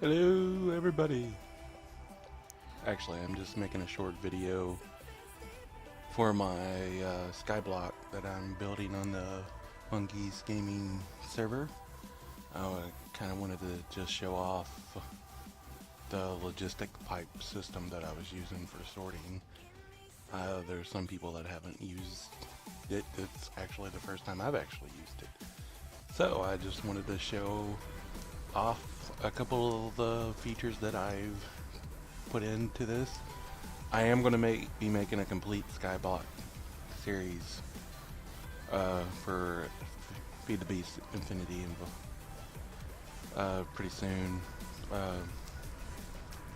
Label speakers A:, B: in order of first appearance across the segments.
A: Hello everybody! Actually, I'm just making a short video for my Skyblock that I'm building on the Monkeys Gaming server. I kind of wanted to just show off the logistic pipe system that I was using for sorting. There's some people that haven't used it. It's actually the first time I've actually used it. So I just wanted to show off a couple of the features that I've put into this. I am going to be making a complete Skyblock series for FTB Infinity pretty soon.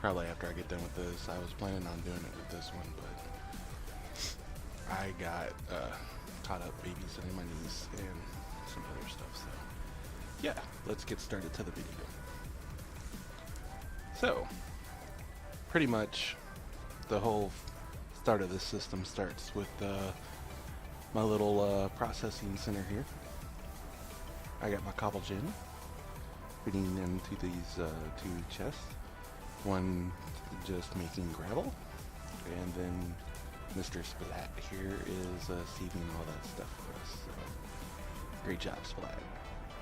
A: Probably after I get done with this. I was planning on doing it with this one, but I got caught up babysitting my niece and some other stuff. So yeah, let's get started to the video. So, pretty much the whole start of this system starts with my little processing center here. I got my cobble gin fitting into these two chests. One just making gravel, and then Mr. Splat here is seeding all that stuff for us. So, great job, Splat.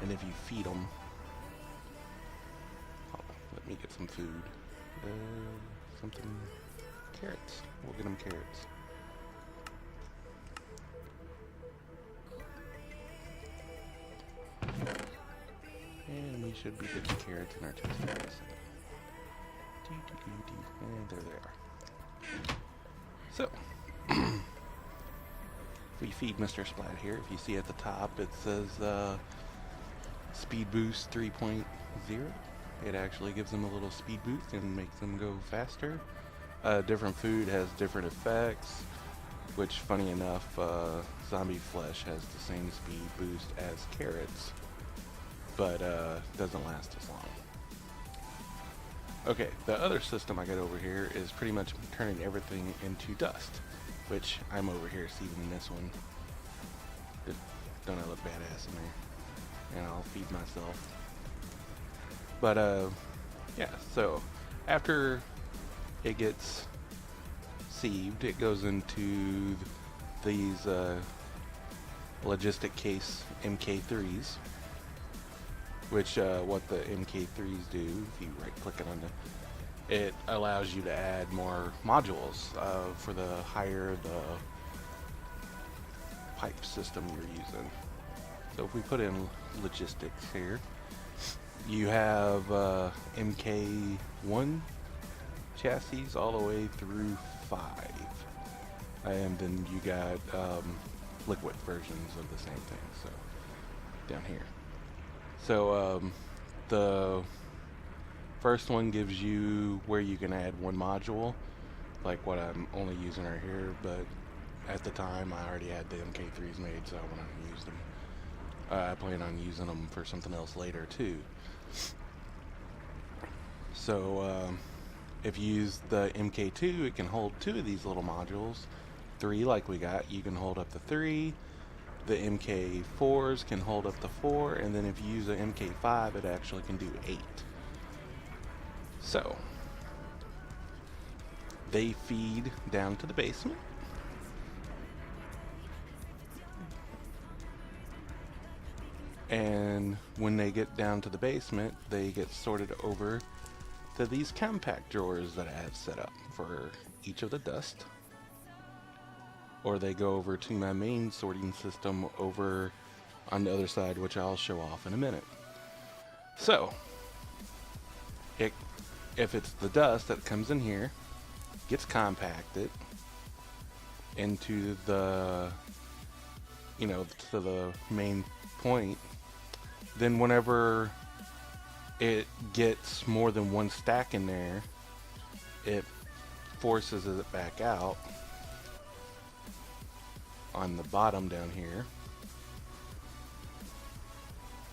A: And if you feed them, let me get some food. Something, carrots. We'll get them carrots. And we should be getting carrots in our chest in a second. And there they are. So, if we feed Mr. Splat here, if you see at the top, it says Speed Boost 3.0. It actually gives them a little speed boost and makes them go faster. Different food has different effects, which, funny enough, zombie flesh has the same speed boost as carrots, but doesn't last as long. Okay, the other system I got over here is pretty much turning everything into dust, which I'm over here seeding this one. Don't I look badass in there? And I'll feed myself. But yeah, so after it gets sieved, it goes into these logistic case MK3s, which what the MK3s do, if you right click it on it allows you to add more modules for the higher the pipe system you're using. So if we put in logistics here, you have MK1 chassis all the way through 5, and then you got liquid versions of the same thing. So down here, so the first one gives you where you can add one module, like what I'm only using right here, but at the time I already had the MK3s made, so I want to use them. I plan on using them for something else later too. So if you use the MK2, it can hold 2 of these little modules. 3 like we got, you can hold up to 3. The MK4s can hold up to 4, and then if you use the MK5, it actually can do 8. So they feed down to the basement. And when they get down to the basement, they get sorted over to these compact drawers that I have set up for each of the dust. Or they go over to my main sorting system over on the other side, which I'll show off in a minute. So, if it's the dust that comes in here, gets compacted into the, to the main point, then whenever it gets more than one stack in there, it forces it back out on the bottom down here.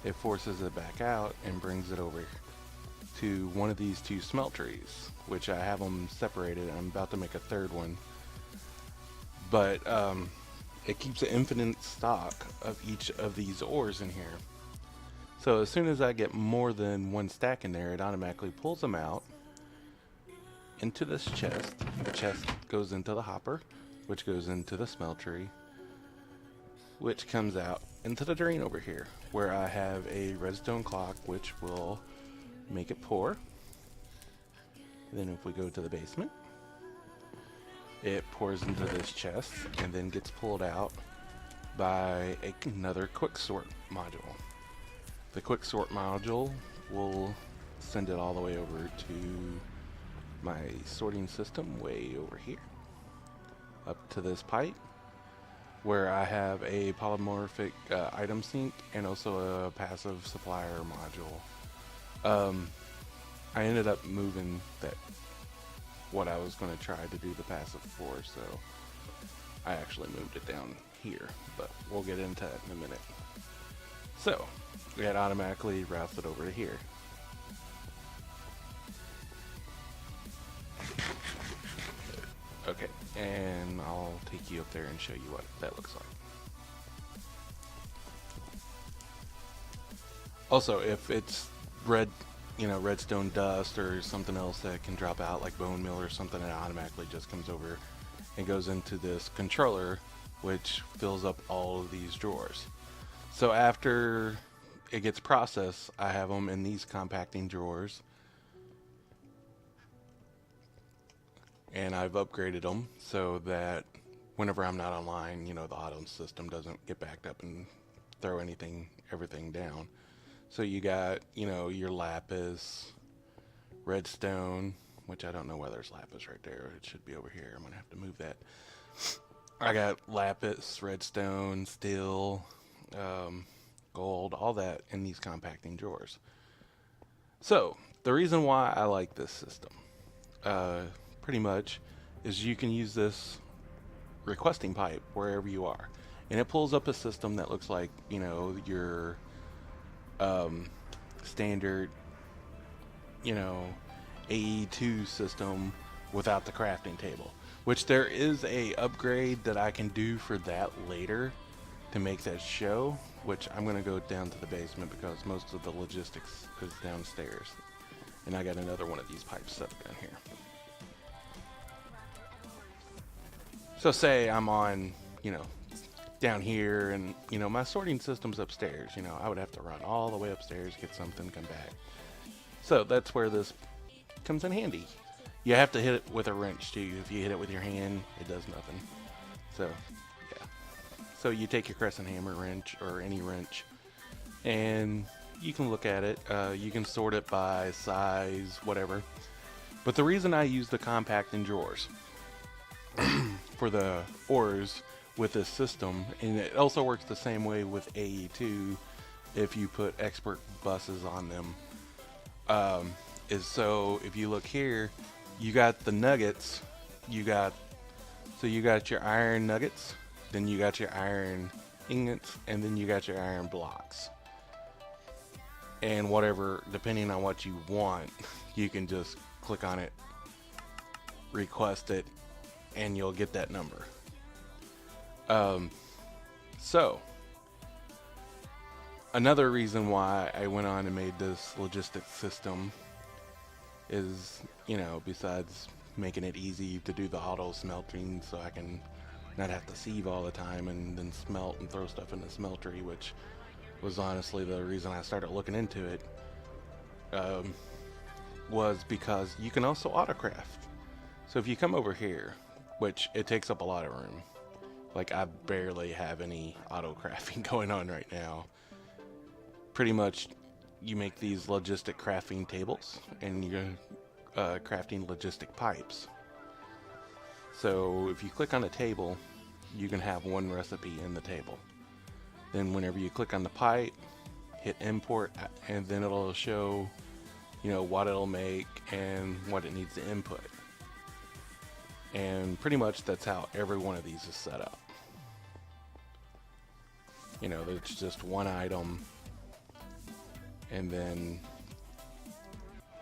A: It forces it back out and brings it over to one of these 2 smelteries, which I have them separated. I'm about to make a third one, but it keeps an infinite stock of each of these ores in here. So as soon as I get more than one stack in there, it automatically pulls them out into this chest. The chest goes into the hopper, which goes into the smeltery, which comes out into the drain over here, where I have a redstone clock, which will make it pour. Then if we go to the basement, it pours into this chest and then gets pulled out by another quick sort module. The quick sort module will send it all the way over to my sorting system way over here, up to this pipe, where I have a polymorphic item sink and also a passive supplier module. I ended up moving what I was going to try to do the passive for, so I actually moved it down here, but we'll get into that in a minute. So it automatically routes it over to here. Okay, and I'll take you up there and show you what that looks like. Also, if it's redstone dust or something else that can drop out, like bone meal or something, it automatically just comes over and goes into this controller, which fills up all of these drawers. So after it gets processed, I have them in these compacting drawers, and I've upgraded them so that whenever I'm not online, the auto system doesn't get backed up and throw everything down. So you got, your lapis, redstone, which I don't know why there's lapis right there. It should be over here. I'm going to have to move that. I got lapis, redstone, steel, gold, all that in these compacting drawers. So the reason why I like this system, pretty much, is you can use this requesting pipe wherever you are. And it pulls up a system that looks like, your standard, AE2 system without the crafting table, which there is a upgrade that I can do for that later to make that show, which I'm going to go down to the basement because most of the logistics is downstairs, and I got another one of these pipes set down here. So say I'm on, down here, and my sorting system's upstairs. I would have to run all the way upstairs, get something, come back. So that's where this comes in handy. You have to hit it with a wrench too. If you hit it with your hand, it does nothing. So yeah, so you take your crescent hammer wrench or any wrench, and you can look at it. You can sort it by size, whatever. But the reason I use the compacting drawers for the ores with this system, and it also works the same way with AE2 if you put expert buses on them, is so if you look here, you got the nuggets, you got your iron nuggets, then you got your iron ingots, and then you got your iron blocks. And whatever, depending on what you want, you can just click on it, request it, and you'll get that number. So another reason why I went on and made this logistics system is, besides making it easy to do the auto smelting so I can not have to sieve all the time and then smelt and throw stuff in the smeltery, which was honestly the reason I started looking into it, was because you can also autocraft. So if you come over here, which it takes up a lot of room, like I barely have any auto crafting going on right now. Pretty much you make these logistic crafting tables and you're crafting logistic pipes. So if you click on the table, you can have one recipe in the table. Then whenever you click on the pipe, hit import, and then it'll show, what it'll make and what it needs to input. And pretty much that's how every one of these is set up. It's just one item, and then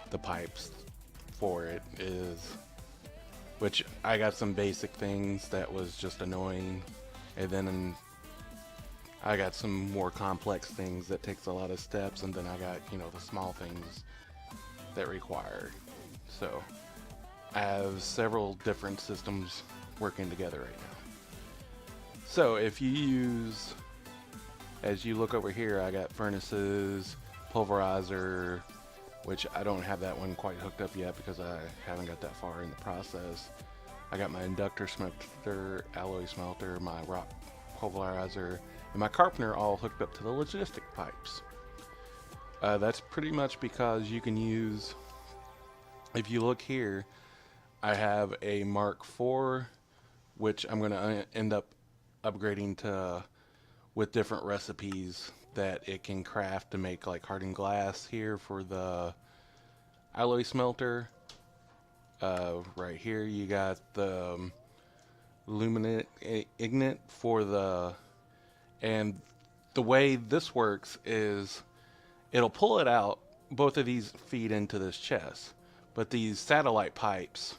A: the pipes for it is, which I got some basic things that was just annoying, and then I got some more complex things that takes a lot of steps, and then I got, you know, the small things that require. So I have several different systems working together right now. So if you use, as you look over here, I got furnaces, pulverizer, which I don't have that one quite hooked up yet because I haven't got that far in the process. I got my inductor smelter, alloy smelter, my rock pulverizer, and my carpenter all hooked up to the logistic pipes. That's pretty much because you can use, if you look here, I have a Mark IV, which I'm going to end up upgrading to with different recipes that it can craft to make like hardened glass here for the alloy smelter. Right here you got the luminate ignite for the, and the way this works is it'll pull it out. Both of these feed into this chest, but these satellite pipes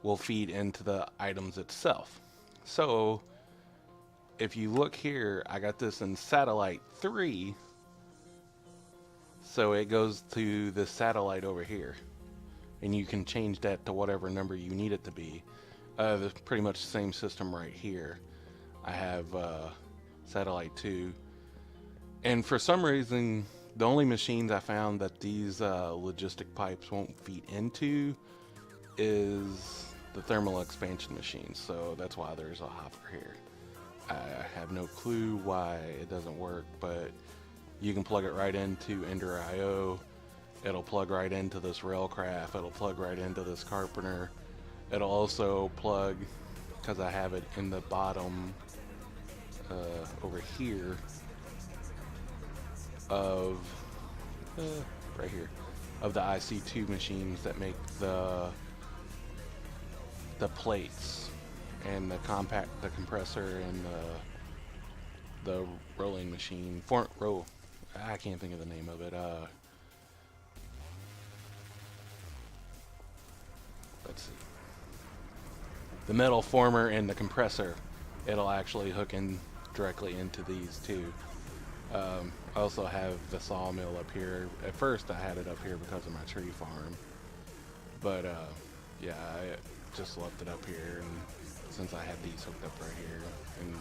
A: will feed into the items itself. So if you look here, I got this in satellite 3, so it goes to the satellite over here, and you can change that to whatever number you need it to be. There's pretty much the same system right here. I have satellite 2, and for some reason the only machines I found that these logistic pipes won't feed into is the thermal expansion machine, so that's why there's a hopper here. I have no clue why it doesn't work, but you can plug it right into Ender IO. It'll plug right into this railcraft. It'll plug right into this carpenter. It'll also plug, because I have it in the bottom over here of right here of the IC2 machines that make the plates and the compressor and the rolling machine. I can't think of the name of it. Let's see. The metal former and the compressor. It'll actually hook in directly into these two. I also have the sawmill up here. At first I had it up here because of my tree farm, but yeah, I just left it up here, and since I had these hooked up right here, and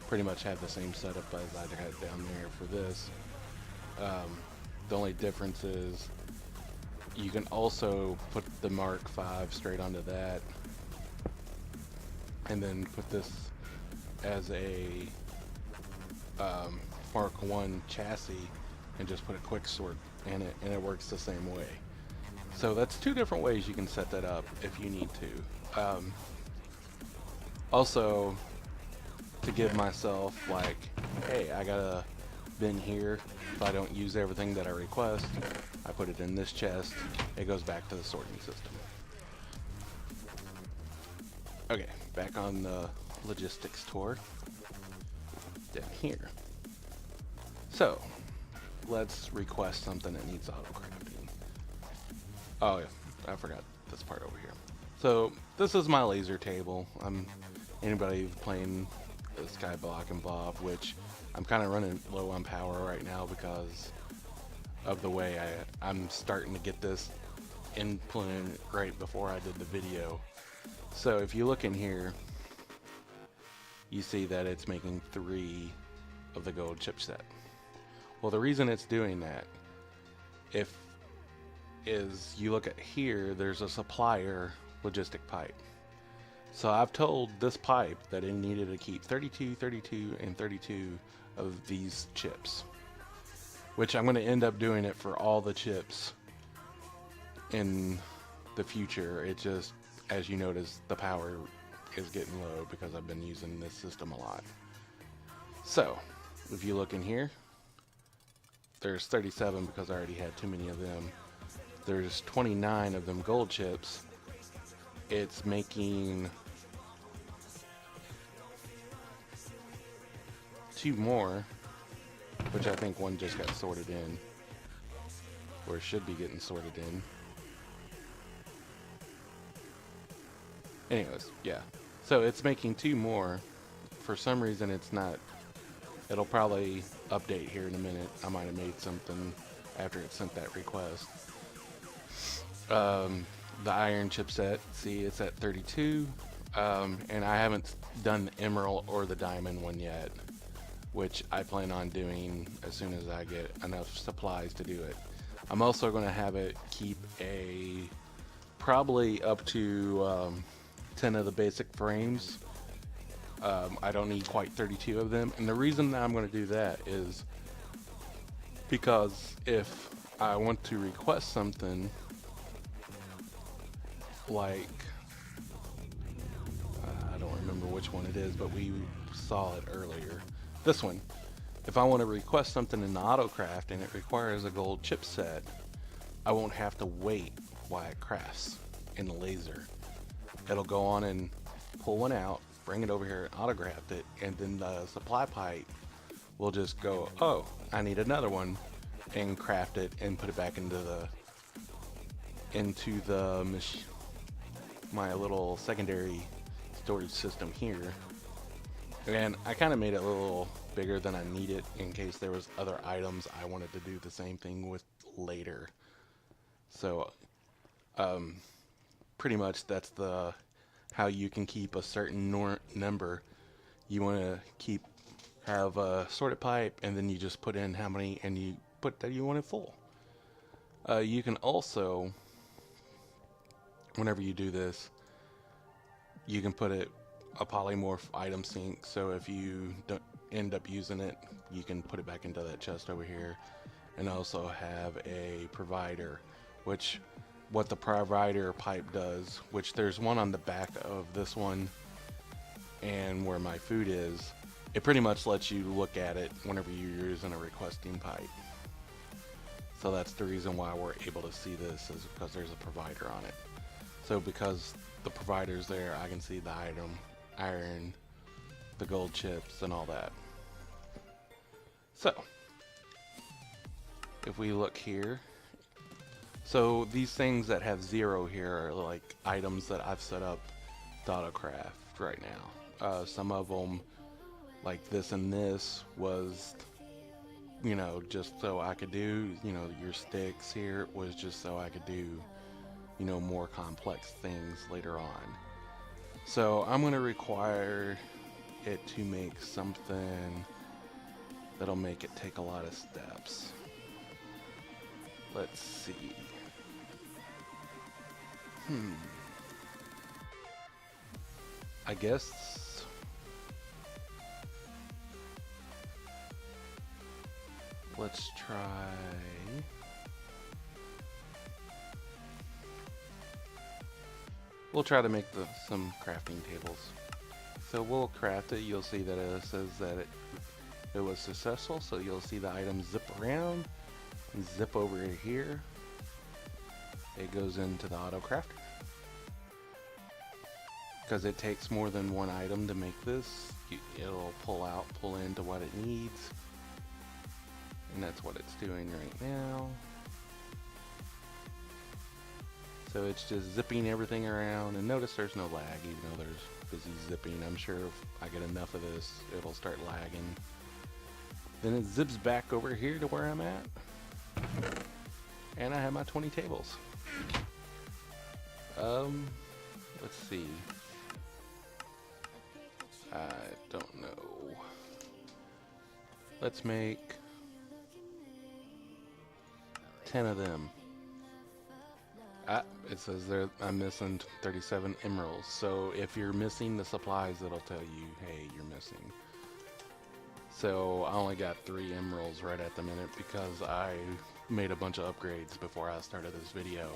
A: pretty much had the same setup as I had down there for this. The only difference is you can also put the Mark V straight onto that, and then put this as a Mark I chassis and just put a quick sort in it, and it works the same way. So that's two different ways you can set that up if you need to. Also, to give myself like, hey, I got a bin here. If I don't use everything that I request, I put it in this chest. It goes back to the sorting system. Okay, back on the logistics tour. Down here. So, let's request something that needs auto crafting. Oh yeah, I forgot this part over here. So, this is my laser table. Anybody playing the Skyblock and Bob, which I'm kind of running low on power right now because of the way I'm starting to get this implemented right before I did the video. So if you look in here, you see that it's making 3 of the gold chipset. Well, the reason it's doing that, is you look at here, there's a supplier logistic pipe. So I've told this pipe that it needed to keep 32, 32, and 32 of these chips, which I'm going to end up doing it for all the chips in the future. It just, as you notice, the power is getting low because I've been using this system a lot. So if you look in here, there's 37 because I already had too many of them. There's 29 of them gold chips. It's making 2 more, which I think one just got sorted in, or should be getting sorted in. Anyways, yeah. So it's making 2 more. For some reason it's not It'll probably update here in a minute. I might have made something after it sent that request. The iron chipset, see it's at 32, and I haven't done the emerald or the diamond one yet, which I plan on doing as soon as I get enough supplies to do it. I'm also going to have it keep probably up to 10 of the basic frames. I don't need quite 32 of them, and the reason that I'm going to do that is because if I want to request something like, I don't remember which one it is, but we saw it earlier. This one. If I want to request something in the AutoCraft and it requires a gold chipset, I won't have to wait while it crafts in the laser. It'll go on and pull one out, bring it over here, autograph it, and then the supply pipe will just go, oh, I need another one, and craft it and put it back into the my little secondary storage system here. And I kind of made it a little bigger than I needed in case there was other items I wanted to do the same thing with later. So pretty much that's how you can keep a certain number. You want to have a sorted pipe, and then you just put in how many, and you put that you want it full. You can also, whenever you do this, you can put a polymorph item sync, so if you don't end up using it, you can put it back into that chest over here. And also have a provider, which what the provider pipe does, which there's one on the back of this one and where my food is, it pretty much lets you look at it whenever you're using a requesting pipe. So that's the reason why we're able to see this, is because there's a provider on it. So because the provider's there, I can see the item, iron, the gold chips, and all that. So if we look here, so these things that have 0 here are like items that I've set up to AutoCraft right now. Some of them, like this and this, was, you know, just so I could do, you know, your sticks here was just so I could do, you know, more complex things later on. So I'm going to require it to make something that'll make it take a lot of steps. Let's see. I guess let's try we'll try to make some crafting tables. So we'll craft it. You'll see that it says that it was successful, so you'll see the items zip around and zip over here. It goes into the auto crafter because it takes more than one item to make this. It'll pull into what it needs, and that's what it's doing right now. So it's just zipping everything around, and notice there's no lag even though there's busy zipping. I'm sure if I get enough of this, it'll start lagging. Then it zips back over here to where I'm at, and I have my 20 tables. Let's see. I don't know. Let's make 10 of them. It says there I'm missing 37 emeralds. So if you're missing the supplies, it'll tell you, hey, you're missing. So I only got 3 emeralds right at the minute because I made a bunch of upgrades before I started this video.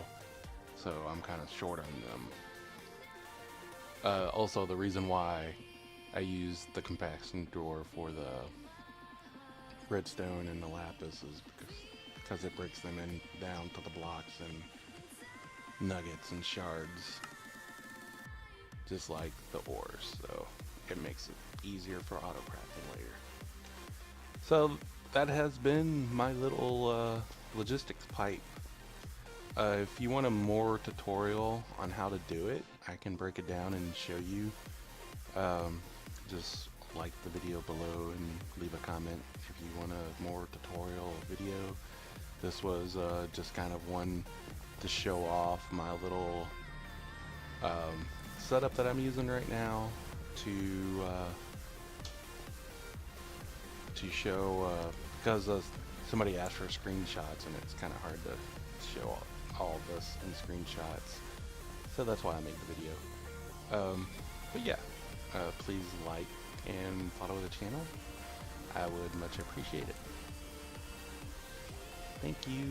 A: So I'm kind of short on them. Also, the reason why I used the compaction drawer for the redstone and the lapis is because it breaks them down to the blocks and nuggets and shards, just like the ores, so it makes it easier for auto crafting later. So that has been my little logistics pipe. If you want a more tutorial on how to do it, I can break it down and show you. Just like the video below and leave a comment if you want a more tutorial video. This was just kind of one to show off my little setup that I'm using right now to show, because somebody asked for screenshots and it's kind of hard to show all this in screenshots, so that's why I made the video. But yeah, please like and follow the channel. I would much appreciate it. Thank you.